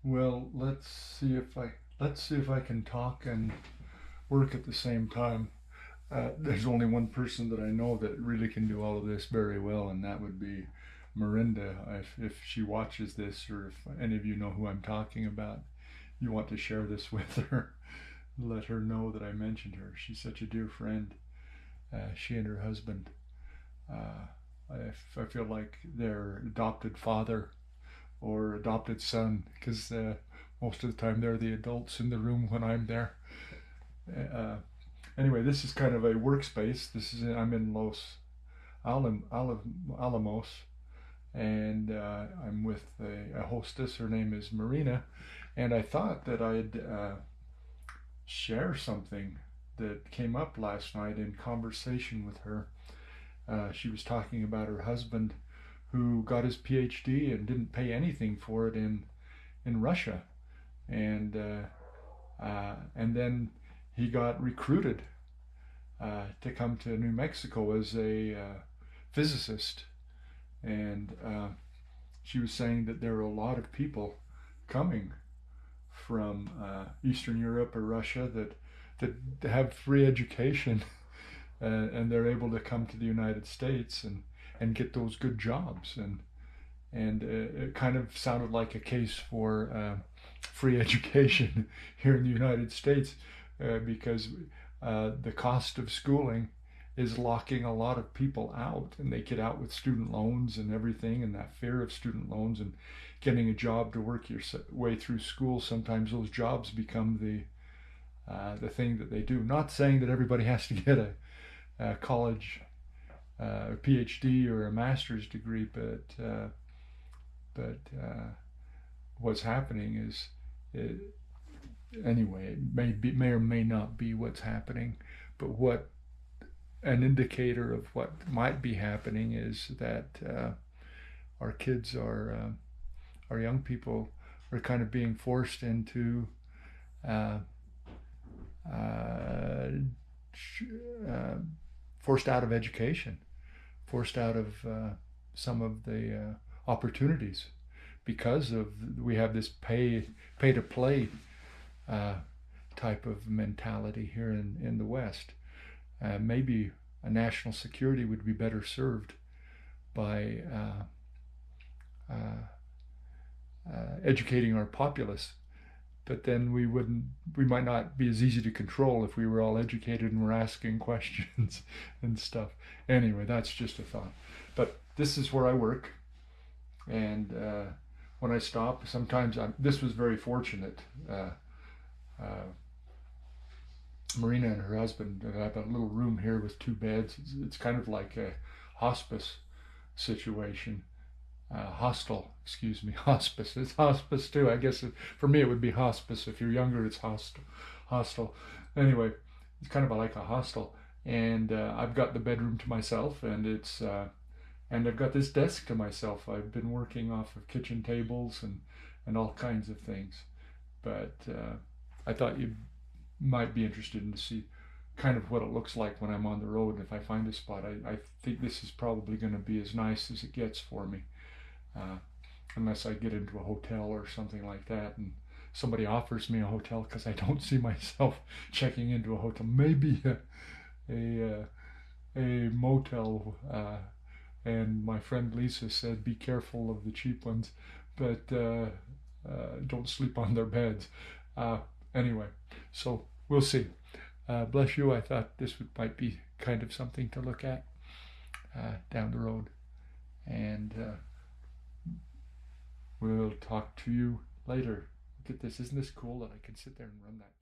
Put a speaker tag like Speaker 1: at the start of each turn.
Speaker 1: Well, let's see if I can talk and work at the same time. There's only one person that I know that really can do all of this very well, and that would be Miranda. If she watches this, or if any of you know who I'm talking about, you want to share this with her, let her know that I mentioned her. She's such a dear friend. She and her husband. Uh, I feel like their adopted father or adopted son, because most of the time they're the adults in the room when I'm there. Uh, anyway, this is kind of a workspace. I'm in Alamos, and I'm with a hostess. Her name is Marina, and I thought that I'd share something that came up last night in conversation with her. She was talking about her husband who got his PhD and didn't pay anything for it in Russia, and and then he got recruited to come to New Mexico as a physicist, and she was saying that there are a lot of people coming from Eastern Europe or Russia that have free education, and they're able to come to the United States and get those good jobs, and it kind of sounded like a case for free education here in the United States, because the cost of schooling is locking a lot of people out, and they get out with student loans and everything, and that fear of student loans and getting a job to work your way through school. Sometimes those jobs become the thing that they do. Not saying that everybody has to get a college, a PhD or a master's degree, but what's happening is, it, anyway, may or may not be what's happening, but what an indicator of what might be happening is that our kids our young people are kind of being forced into uh, uh, forced out of education, forced out of some of the opportunities, because of we have this pay to play uh, type of mentality here in the West. Maybe a national security would be better served by educating our populace, but then we might not be as easy to control if we were all educated and were asking questions and stuff. Anyway, that's just a thought. But this is where I work, and when I stop, sometimes this was very fortunate. Uh, Marina and her husband have a little room here with two beds. It's kind of like a hospice situation. Hostel, excuse me, hospice. It's hospice too. I guess for me it would be hospice. If you're younger, it's hostel. Anyway, it's kind of like a hostel, and I've got the bedroom to myself, and I've got this desk to myself. I've been working off of kitchen tables and all kinds of things, but I thought you might be interested in to see kind of what it looks like when I'm on the road. If I find a spot, I think this is probably going to be as nice as it gets for me, uh, unless I get into a hotel or something like that, and somebody offers me a hotel, because I don't see myself checking into a hotel. Maybe a, a motel. And my friend Lisa said, "Be careful of the cheap ones, but don't sleep on their beds." Uh, anyway, so we'll see. Bless you. I thought might be kind of something to look at down the road, and we'll talk to you later. Look at this. Isn't this cool that I can sit there and run that?